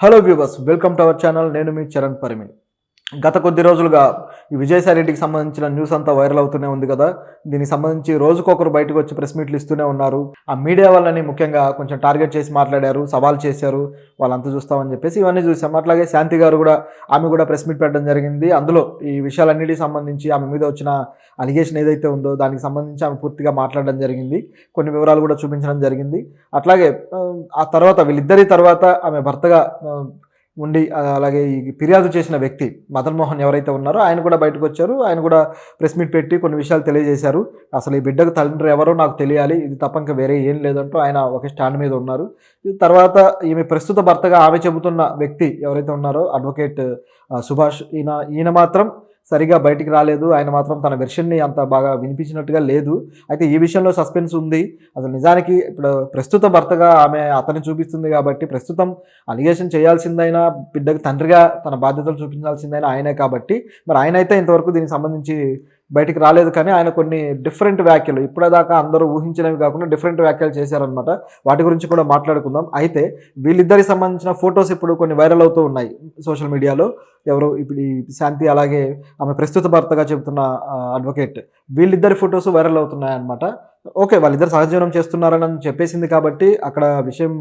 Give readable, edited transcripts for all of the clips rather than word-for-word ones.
Hello viewers, welcome to our channel. నేను మీ చరణ్ పరిమి. గత కొద్ది రోజులుగా ఈ విజయసాయిరెడ్డికి సంబంధించిన న్యూస్ అంతా వైరల్ అవుతూనే ఉంది కదా. దీనికి సంబంధించి రోజుకొకరు బయటకు వచ్చి ప్రెస్ మీట్లు ఇస్తూనే ఉన్నారు. ఆ మీడియా వాళ్ళని ముఖ్యంగా కొంచెం టార్గెట్ చేసి మాట్లాడారు, సవాల్ చేశారు, వాళ్ళంతా చూస్తామని చెప్పేసి ఇవన్నీ చూసాం. అట్లాగే శాంతి గారు కూడా ఆమె కూడా ప్రెస్ మీట్ పెట్టడం జరిగింది. అందులో ఈ విషయాలన్నిటికి సంబంధించి ఆమె మీద వచ్చిన అలిగేషన్ ఏదైతే ఉందో దానికి సంబంధించి ఆమె పూర్తిగా మాట్లాడడం జరిగింది. కొన్ని వివరాలు కూడా చూపించడం జరిగింది. అట్లాగే ఆ తర్వాత వీళ్ళిద్దరి తర్వాత ఆమె భర్తగా ఉండి అలాగే ఈ ఫిర్యాదు చేసిన వ్యక్తి మదన్ మోహన్ ఎవరైతే ఉన్నారో ఆయన కూడా బయటకు వచ్చారు. ఆయన కూడా ప్రెస్ మీట్ పెట్టి కొన్ని విషయాలు తెలియజేశారు. అసలు ఈ బిడ్డకు తండ్రి ఎవరో నాకు తెలియాలి, ఇది తప్ప ఇంకా వేరే ఏం లేదంటూ ఆయన ఒక స్టాండ్ మీద ఉన్నారు. తర్వాత ఈమె ప్రస్తుత భర్తగా ఆమె చెబుతున్న వ్యక్తి ఎవరైతే ఉన్నారో అడ్వకేట్ సుభాష్, ఈయన మాత్రం సరిగా బయటికి రాలేదు. ఆయన మాత్రం తన వెర్షన్ని అంత బాగా వినిపించినట్టుగా లేదు. అయితే ఈ విషయంలో సస్పెన్స్ ఉంది. అసలు నిజానికి ఇప్పుడు ప్రస్తుత భర్తగా ఆమె అతన్ని చూపిస్తుంది కాబట్టి ప్రస్తుతం అలిగేషన్ చేయాల్సిందైనా బిడ్డకు తండ్రిగా తన బాధ్యతలు చూపించాల్సిందైనా ఆయనే కాబట్టి మరి ఆయన అయితే ఇంతవరకు దీనికి సంబంధించి బయటికి రాలేదు. కానీ ఆయన కొన్ని డిఫరెంట్ వ్యాఖ్యలు ఇప్పటిదాకా అందరూ ఊహించినవి కాకుండా డిఫరెంట్ వ్యాఖ్యలు చేశారనమాట. వాటి గురించి కూడా మాట్లాడుకుందాం. అయితే వీళ్ళిద్దరికి సంబంధించిన ఫొటోస్ ఇప్పుడు కొన్ని వైరల్ అవుతూ ఉన్నాయి సోషల్ మీడియాలో. ఎవరు ఇప్పుడు ఈ శాంతి అలాగే ఆమె ప్రస్తుత భర్తగా చెబుతున్న అడ్వకేట్, వీళ్ళిద్దరి ఫొటోస్ వైరల్ అవుతున్నాయి అనమాట. ఓకే, వాళ్ళిద్దరు సహజీవనం చేస్తున్నారని చెప్పేసింది కాబట్టి అక్కడ విషయం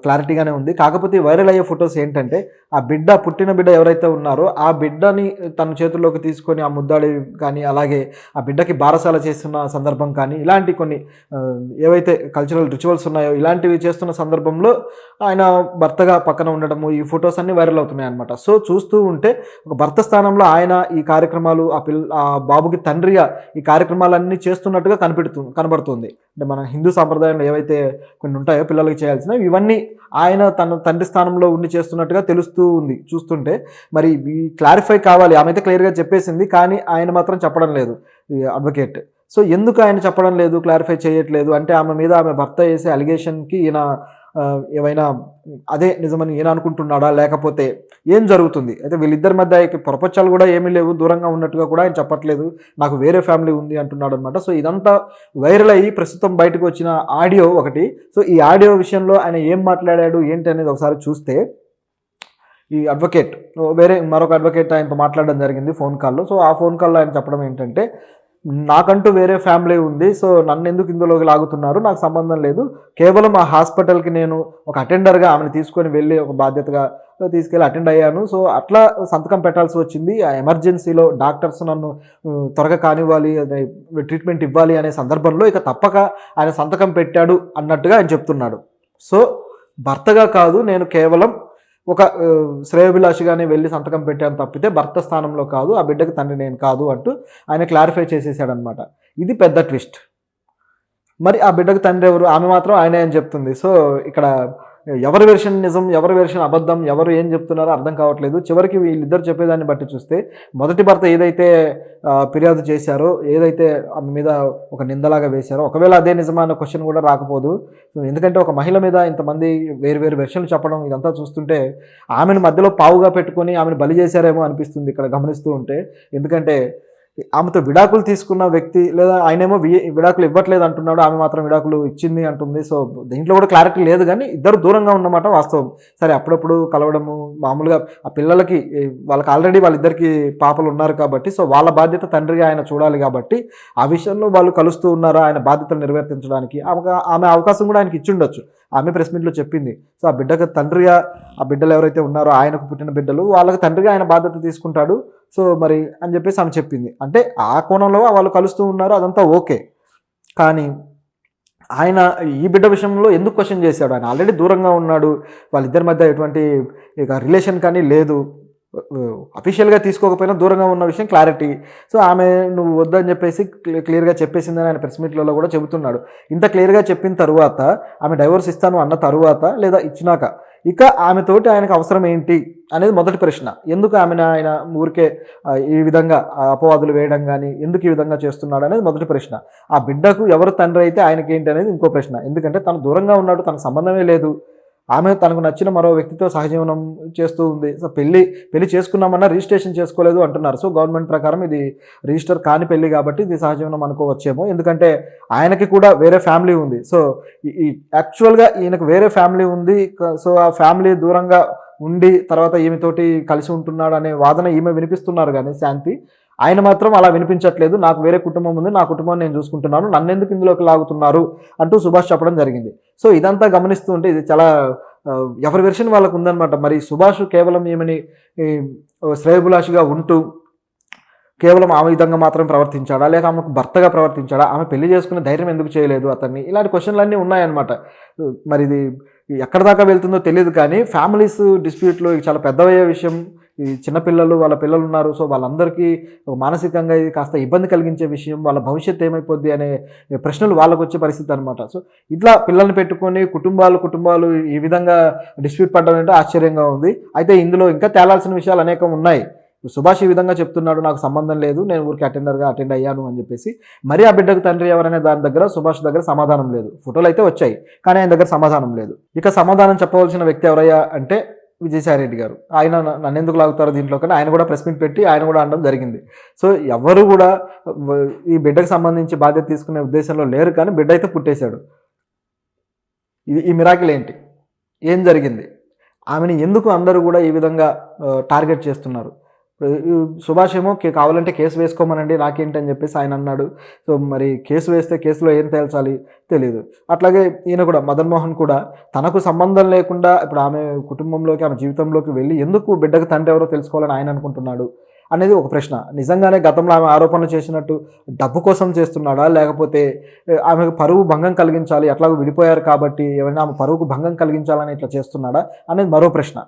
క్లారిటీగానే ఉంది. కాకపోతే వైరల్ అయ్యే ఫొటోస్ ఏంటంటే ఆ బిడ్డ, పుట్టిన బిడ్డ ఎవరైతే ఉన్నారో ఆ బిడ్డని తన చేతుల్లోకి తీసుకొని ఆ ముద్దాడి కానీ అలాగే ఆ బిడ్డకి బారసాల చేస్తున్న సందర్భం కానీ ఇలాంటి కొన్ని ఏవైతే కల్చరల్ రిచువల్స్ ఉన్నాయో ఇలాంటివి చేస్తున్న సందర్భంలో ఆయన భర్తగా పక్కన ఉండడము, ఈ ఫొటోస్ అన్నీ వైరల్ అవుతున్నాయి అనమాట. సో చూస్తూ ఉంటే ఒక భర్త స్థానంలో ఆయన ఈ కార్యక్రమాలు ఆ బాబుకి తండ్రిగా ఈ కార్యక్రమాలన్నీ చేస్తున్నట్టుగా కనబడుతుంది. అంటే మన హిందూ సాంప్రదాయంలో ఏవైతే కొన్ని ఉంటాయో పిల్లలకి చేయాల్సినవి ఇవన్నీ ఆయన తన తండ్రి స్థానంలో ఉండి చేస్తున్నట్టుగా తెలుస్తూ ఉంది చూస్తుంటే. మరి క్లారిఫై కావాలి. ఆమె అయితే క్లియర్గా చెప్పేసింది, కానీ ఆయన మాత్రం చెప్పడం లేదు ఈ అడ్వకేట్. సో ఎందుకు ఆయన చెప్పడం లేదు, క్లారిఫై చేయట్లేదు అంటే ఆమె మీద ఆమె భర్త వేసే అలిగేషన్కి ఈయన ఏమైనా అదే నిజమని ఈయన అనుకుంటున్నాడా, లేకపోతే ఏం జరుగుతుంది? అయితే వీళ్ళిద్దరి మధ్య ప్రపంచాలు కూడా ఏమీ లేవు, దూరంగా ఉన్నట్టుగా కూడా ఆయన చెప్పట్లేదు, నాకు వేరే ఫ్యామిలీ ఉంది అంటున్నాడు అనమాట. సో ఇదంతా వైరల్ అయ్యి ప్రస్తుతం బయటకు వచ్చిన ఆడియో ఒకటి. సో ఈ ఆడియో విషయంలో ఆయన ఏం మాట్లాడాడు ఏంటి అనేది ఒకసారి చూస్తే, ఈ అడ్వకేట్ మరొక అడ్వకేట్ ఆయనతో మాట్లాడడం జరిగింది ఫోన్ కాల్లో. సో ఆ ఫోన్ కాల్లో ఆయన చెప్పడం ఏంటంటే, నాకంటూ వేరే ఫ్యామిలీ ఉంది, సో నన్ను ఎందుకు ఇందులోకి లాగుతున్నారు, నాకు సంబంధం లేదు, కేవలం ఆ హాస్పిటల్కి నేను ఒక అటెండర్గా ఆమెను తీసుకొని వెళ్ళి ఒక బాధ్యతగా తీసుకెళ్ళి అటెండ్ అయ్యాను. సో అట్లా సంతకం పెట్టాల్సి వచ్చింది. ఆ ఎమర్జెన్సీలో డాక్టర్స్ నన్ను త్వరగా కానివ్వాలి, ట్రీట్మెంట్ ఇవ్వాలి అనే సందర్భంలో ఇక తప్పక ఆయన సంతకం పెట్టాడు అన్నట్టుగా ఆయన చెప్తున్నాడు. సో భర్తగా కాదు, నేను కేవలం ఒక శ్రేయోభిలాషిగానే వెళ్ళి సంతకం పెట్టాను తప్పితే భర్త స్థానంలో కాదు, ఆ బిడ్డకి తండ్రి నేను కాదు అంటూ ఆయన క్లారిఫై చేసేసాడనమాట. ఇది పెద్ద ట్విస్ట్. మరి ఆ బిడ్డకు తండ్రి ఎవరు? ఆమె మాత్రం ఆయనే అని చెప్తుంది. సో ఇక్కడ ఎవరి వెర్షన్ నిజం, ఎవరి వెర్షన్ అబద్ధం, ఎవరు ఏం చెప్తున్నారో అర్థం కావట్లేదు. చివరికి వీళ్ళిద్దరు చెప్పేదాన్ని బట్టి చూస్తే మొదటి భర్త ఏదైతే ఫిర్యాదు చేశారో, ఏదైతే ఆమె మీద ఒక నిందలాగా వేశారో, ఒకవేళ అదే నిజమా అన్న క్వశ్చన్ కూడా రాకపోదు. ఎందుకంటే ఒక మహిళ మీద ఇంతమంది వేరు వెర్షన్లు చెప్పడం ఇదంతా చూస్తుంటే ఆమెను మధ్యలో పావుగా పెట్టుకొని ఆమెను బలి చేశారేమో అనిపిస్తుంది ఇక్కడ గమనిస్తూ ఉంటే. ఎందుకంటే ఆమెతో విడాకులు తీసుకున్న వ్యక్తి, లేదా ఆయనేమో విడాకులు ఇవ్వట్లేదు అంటున్నాడు, ఆమె మాత్రం విడాకులు ఇచ్చింది అంటుంది. సో దీంట్లో కూడా క్లారిటీ లేదు, కానీ ఇద్దరు దూరంగా ఉన్నమాట వాస్తవం. సరే, అప్పుడప్పుడు కలవడము మామూలుగా ఆ పిల్లలకి వాళ్ళకి ఆల్రెడీ వాళ్ళిద్దరికి పాపలు ఉన్నారు కాబట్టి సో వాళ్ళ బాధ్యత తండ్రిగా ఆయన చూడాలి కాబట్టి ఆ విషయంలో వాళ్ళు కలుస్తూ ఉన్నారా ఆయన బాధ్యతలు నిర్వర్తించడానికి ఆమె అవకాశం కూడా ఆయనకి ఇచ్చిండొచ్చు. ఆమె ప్రెస్ మీట్లో చెప్పింది. సో ఆ బిడ్డకు తండ్రిగా ఆ బిడ్డలు ఎవరైతే ఉన్నారో ఆయనకు పుట్టిన బిడ్డలు, వాళ్ళకి తండ్రిగా ఆయన బాధ్యత తీసుకుంటాడు. సో మరి అని చెప్పేసి ఆమె చెప్పింది. అంటే ఆ కోణంలో వాళ్ళు కలుస్తూ ఉన్నారు, అదంతా ఓకే. కానీ ఆయన ఈ బిడ్డ విషయంలో ఎందుకు క్వశ్చన్ చేశాడు? ఆయన ఆల్రెడీ దూరంగా ఉన్నాడు, వాళ్ళిద్దరి మధ్య ఎటువంటి ఇక రిలేషన్ కానీ లేదు, అఫీషియల్గా తీసుకోకపోయినా దూరంగా ఉన్న విషయం క్లారిటీ. సో ఆమె నువ్వు వద్దని చెప్పేసి క్లియర్గా చెప్పేసిందని ఆయన ప్రెస్ మీట్లలో కూడా చెబుతున్నాడు. ఇంత క్లియర్గా చెప్పిన తరువాత ఆమె డైవోర్స్ ఇస్తాను అన్న తరువాత లేదా ఇచ్చినాక ఇక ఆమెతోటి ఆయనకు అవసరం ఏంటి అనేది మొదటి ప్రశ్న. ఎందుకు ఆయన ఊరికే ఈ విధంగా అపవాదులు వేయడం కానీ ఎందుకు ఈ విధంగా చేస్తున్నాడు అనేది మొదటి ప్రశ్న. ఆ బిడ్డకు ఎవరు తండ్రి అయితే ఆయనకి ఏంటి అనేది ఇంకో ప్రశ్న. ఎందుకంటే తను దూరంగా ఉన్నాడు, తనకు సంబంధమే లేదు, ఆమె తనకు నచ్చిన మరో వ్యక్తితో సహజీవనం చేస్తూ ఉంది. సో పెళ్లి చేసుకున్నామన్నా రిజిస్ట్రేషన్ చేసుకోలేదు అంటున్నారు. సో గవర్నమెంట్ ప్రకారం ఇది రిజిస్టర్ కాని పెళ్లి కాబట్టి ఇది సహజీవనం అనుకోవచ్చేమో. ఎందుకంటే ఆయనకి కూడా వేరే ఫ్యామిలీ ఉంది. సో ఈ యాక్చువల్గా ఈయనకు వేరే ఫ్యామిలీ ఉంది. సో ఆ ఫ్యామిలీ దూరంగా ఉండి తర్వాత ఈమెతోటి కలిసి ఉంటున్నాడు అనే వాదన ఈమె వినిపిస్తున్నారు కానీ శాంతి, ఆయన మాత్రం అలా వినిపించట్లేదు. నాకు వేరే కుటుంబం ఉంది, నా కుటుంబాన్ని నేను చూసుకుంటున్నాను, నన్నెందుకు ఇందులోకి లాగుతున్నారు అంటూ సుభాష్ చెప్పడం జరిగింది. సో ఇదంతా గమనిస్తూ ఉంటే ఇది చాలా ఎవరి వెర్షన్ వాళ్ళకు ఉందన్నమాట. మరి సుభాష్ కేవలం ఈమెని శ్రేయోభిలాషిగా ఉంటూ కేవలం ఆమె విధంగా మాత్రం ప్రవర్తించాడా, లేక ఆమెకు భర్తగా ప్రవర్తించాడా, ఆమె పెళ్లి చేసుకునే ధైర్యం ఎందుకు చేయలేదు అతన్ని, ఇలాంటి క్వశ్చన్లు అన్నీ ఉన్నాయన్నమాట. మరి ఇది ఎక్కడి దాకా వెళ్తుందో తెలియదు కానీ ఫ్యామిలీస్ డిస్ప్యూట్లో చాలా పెద్దవయ్యే విషయం. ఈ చిన్నపిల్లలు, వాళ్ళ పిల్లలు ఉన్నారు. సో వాళ్ళందరికీ మానసికంగా ఇది కాస్త ఇబ్బంది కలిగించే విషయం. వాళ్ళ భవిష్యత్తు ఏమైపోద్ది అనే ప్రశ్నలు వాళ్ళకు వచ్చే పరిస్థితి అనమాట. సో ఇట్లా పిల్లల్ని పెట్టుకొని కుటుంబాలు ఈ విధంగా డిస్ప్యూట్ పడడం అంటే ఆశ్చర్యంగా ఉంది. అయితే ఇందులో ఇంకా తేలాల్సిన విషయాలు అనేకం ఉన్నాయి. సుభాష్ ఈ విధంగా చెప్తున్నాడు, నాకు సంబంధం లేదు, నేను ఊరికి అటెండ్ అయ్యాను అని చెప్పేసి. మరి ఆ బిడ్డకు తండ్రి ఎవరనే దాని దగ్గర సుభాష్ దగ్గర సమాధానం లేదు. ఫోటోలు అయితే వచ్చాయి కానీ ఆయన దగ్గర సమాధానం లేదు. ఇక సమాధానం చెప్పవలసిన వ్యక్తి ఎవరయ్యా అంటే విజయసాయిరెడ్డి గారు. ఆయన నన్ను ఎందుకు లాగుతారు దీంట్లో కానీ ఆయన కూడా ప్రెస్ మీట్ పెట్టి ఆయన కూడా అనడం జరిగింది. సో ఎవరు కూడా ఈ బిడ్డకు సంబంధించి బాధ్యత తీసుకునే ఉద్దేశంలో లేరు కానీ బిడ్డ అయితే పుట్టేశాడు. ఈ మిరాకిల్ ఏంటి, ఏం జరిగింది, ఆమెని ఎందుకు అందరూ కూడా ఈ విధంగా టార్గెట్ చేస్తున్నారు? సుభాష్ ఏమో కావాలంటే కేసు వేసుకోమనండి నాకేంటి అని చెప్పేసి ఆయన అన్నాడు. సో మరి కేసు వేస్తే కేసులో ఏం తేల్చాలి తెలియదు. అట్లాగే ఈయన కూడా మదన్ మోహన్ కూడా తనకు సంబంధం లేకుండా ఇప్పుడు ఆమె కుటుంబంలోకి, ఆమె జీవితంలోకి వెళ్ళి ఎందుకు బిడ్డకు తండ్రి ఎవరో తెలుసుకోవాలని ఆయన అనుకుంటున్నాడు అనేది ఒక ప్రశ్న. నిజంగానే గతంలో ఆమె ఆరోపణలు చేసినట్టు డబ్బు కోసం చేస్తున్నాడా, లేకపోతే ఆమెకు పరువు భంగం కలిగించాలి, ఎట్లాగో విడిపోయారు కాబట్టి ఏమైనా ఆమె పరువుకు భంగం కలిగించాలని ఇట్లా చేస్తున్నాడా అనేది మరో ప్రశ్న.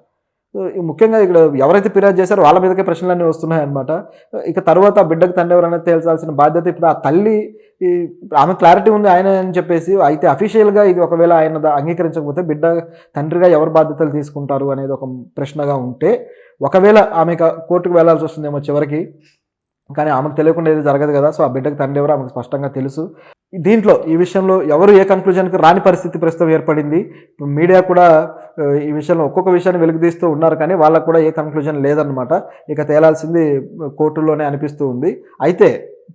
ముఖ్యంగా ఇక్కడ ఎవరైతే ఫిర్యాదు చేశారో వాళ్ళ మీదకే ప్రశ్నలన్నీ వస్తున్నాయన్నమాట. ఇక తర్వాత బిడ్డకు తండ్రి ఎవరైనా తేల్చాల్సిన బాధ్యత ఇప్పుడు ఆ తల్లి, ఆమె క్లారిటీ ఉంది ఆయన అని చెప్పేసి. అయితే అఫీషియల్గా ఇది ఒకవేళ ఆయన అంగీకరించకపోతే బిడ్డ తండ్రిగా ఎవరు బాధ్యతలు తీసుకుంటారు అనేది ఒక ప్రశ్నగా ఉంటే, ఒకవేళ ఆమె కోర్టుకు వెళ్లాల్సి వస్తుందేమో చివరికి, కానీ ఆమెకు తెలియకుండా ఏది జరగదు కదా. సో ఆ బిడ్డకు తండ్రి ఎవరో ఆమెకు స్పష్టంగా తెలుసు. దీంట్లో ఈ విషయంలో ఎవరు ఏ కన్క్లూజన్కి రాని పరిస్థితి ప్రస్తుతం ఏర్పడింది. మీడియా కూడా ఈ విషయంలో ఒక్కొక్క విషయాన్ని వెలుగుతీస్తూ ఉన్నారు కానీ వాళ్ళకు కూడా ఏ కన్క్లూజన్ లేదన్నమాట. ఇక తేలాల్సింది కోర్టుల్లోనే అనిపిస్తూ ఉంది. అయితే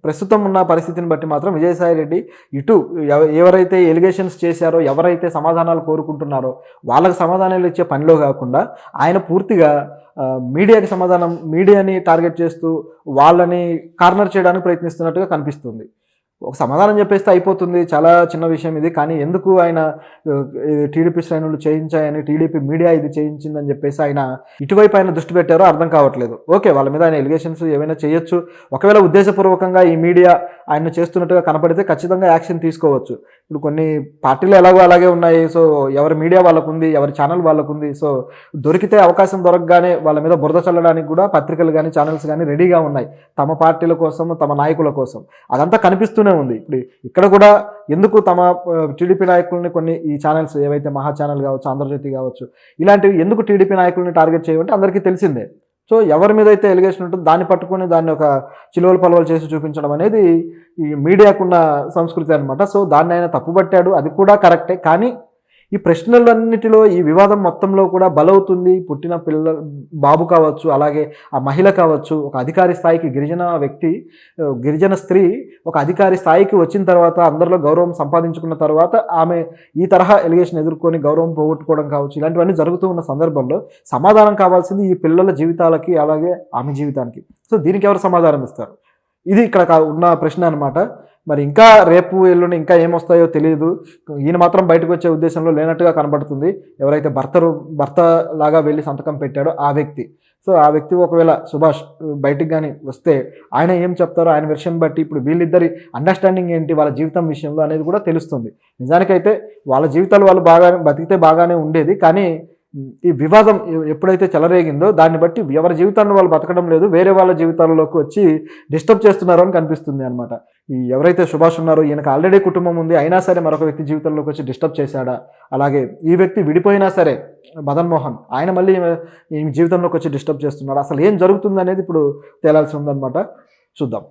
ప్రస్తుతం ఉన్న పరిస్థితిని బట్టి మాత్రం విజయసాయిరెడ్డి ఇటు ఎవరైతే ఎలిగేషన్స్ చేశారో, ఎవరైతే సమాధానాలు కోరుకుంటున్నారో వాళ్ళకి సమాధానాలు ఇచ్చే పనిలో కాకుండా ఆయన పూర్తిగా మీడియాని టార్గెట్ చేస్తూ వాళ్ళని కార్నర్ చేయడానికి ప్రయత్నిస్తున్నట్టుగా కనిపిస్తుంది. ఒక సమాధానం చెప్పేస్తే అయిపోతుంది, చాలా చిన్న విషయం ఇది. కానీ ఎందుకు ఆయన టీడీపీ శ్రేణులు చేయించాయని, టీడీపీ మీడియా ఇది చేయించిందని చెప్పేసి ఆయన ఇటువైపు ఆయన దృష్టి పెట్టారో అర్థం కావట్లేదు. ఓకే, వాళ్ళ మీద ఆయన ఎలిగేషన్స్ ఏమైనా చేయొచ్చు. ఒకవేళ ఉద్దేశపూర్వకంగా ఈ మీడియా ఆయన చేస్తున్నట్టుగా కనపడితే ఖచ్చితంగా యాక్షన్ తీసుకోవచ్చు. ఇప్పుడు కొన్ని పార్టీలు ఎలాగో అలాగే ఉన్నాయి. సో ఎవరి మీడియా వాళ్ళకు ఉంది, ఎవరి ఛానల్ వాళ్ళకు ఉంది. సో దొరికితే అవకాశం దొరకగానే వాళ్ళ మీద బురద చల్లడానికి కూడా పత్రికలు కానీ ఛానల్స్ కానీ రెడీగా ఉన్నాయి, తమ పార్టీల కోసం, తమ నాయకుల కోసం. అదంతా కనిపిస్తూనే ఉంది. ఇప్పుడు ఇక్కడ కూడా ఎందుకు తమ టీడీపీ నాయకుల్ని కొన్ని ఈ ఛానల్స్ ఏవైతే మహా ఛానల్ కావచ్చు, ఆంధ్రజ్యోతి కావచ్చు, ఇలాంటివి ఎందుకు టీడీపీ నాయకుల్ని టార్గెట్ చేయమంటే అందరికీ తెలిసిందే. సో ఎవరి మీద అయితే ఎలిగేషన్ ఉంటుందో దాన్ని పట్టుకొని దాన్ని ఒక చిలువలు పలువలు చేసి చూపించడం అనేది ఈ మీడియాకున్న సంస్కృతి అనమాట. సో దాన్ని ఆయన తప్పుపట్టాడు, అది కూడా కరెక్టే. కానీ ఈ ప్రశ్నలన్నిటిలో ఈ వివాదం మొత్తంలో కూడా బలవుతుంది పుట్టిన బాబు కావచ్చు, అలాగే ఆ మహిళ కావచ్చు. ఒక అధికారి స్థాయికి గిరిజన స్త్రీ ఒక అధికారి స్థాయికి వచ్చిన తర్వాత, అందరిలో గౌరవం సంపాదించుకున్న తర్వాత ఆమె ఈ తరహా ఎలిగేషన్ ఎదుర్కొని గౌరవం పోగొట్టుకోవడం కావచ్చు, ఇలాంటివన్నీ జరుగుతూ ఉన్న సందర్భంలో సమాధానం కావాల్సింది ఈ పిల్లల జీవితాలకి, అలాగే ఆమె జీవితానికి. సో దీనికి ఎవరు సమాధానం ఇస్తారు? ఇది ఇక్కడ ఉన్న ప్రశ్న అనమాట. మరి ఇంకా రేపు ఎల్లుండి ఇంకా ఏమొస్తాయో తెలియదు. ఈయన మాత్రం బయటకు వచ్చే ఉద్దేశంలో లేనట్టుగా కనబడుతుంది. ఎవరైతే భర్త లాగా వెళ్ళి సంతకం పెట్టాడో ఆ వ్యక్తి. సో ఆ వ్యక్తి ఒకవేళ సుభాష్ బయటికి కానీ వస్తే ఆయన ఏం చెప్తారో, ఆయన వెర్షన్ బట్టి ఇప్పుడు వీళ్ళిద్దరి అండర్స్టాండింగ్ ఏంటి వాళ్ళ జీవితం విషయంలో అనేది కూడా తెలుస్తుంది. నిజానికైతే వాళ్ళ జీవితాలు వాళ్ళు బతికితే బాగానే ఉండేది. కానీ ఈ వివాదం ఎప్పుడైతే చెలరేగిందో దాన్ని బట్టి ఎవరి జీవితాన్ని వాళ్ళు బతకడం లేదు, వేరే వాళ్ళ జీవితాల్లోకి వచ్చి డిస్టర్బ్ చేస్తున్నారు అని కనిపిస్తుంది అనమాట. ఈ ఎవరైతే సుభాష్ ఉన్నారో ఈయనకు ఆల్రెడీ కుటుంబం ఉంది, అయినా సరే మరొక వ్యక్తి జీవితంలోకి వచ్చి డిస్టర్బ్ చేశాడా? అలాగే ఈ వ్యక్తి విడిపోయినా సరే మదన్ మోహన్ ఆయన మళ్ళీ ఈ జీవితంలోకి వచ్చి డిస్టర్బ్ చేస్తున్నాడు. అసలు ఏం జరుగుతుంది అనేది ఇప్పుడు తేలాల్సి ఉందన్నమాట. చూద్దాం.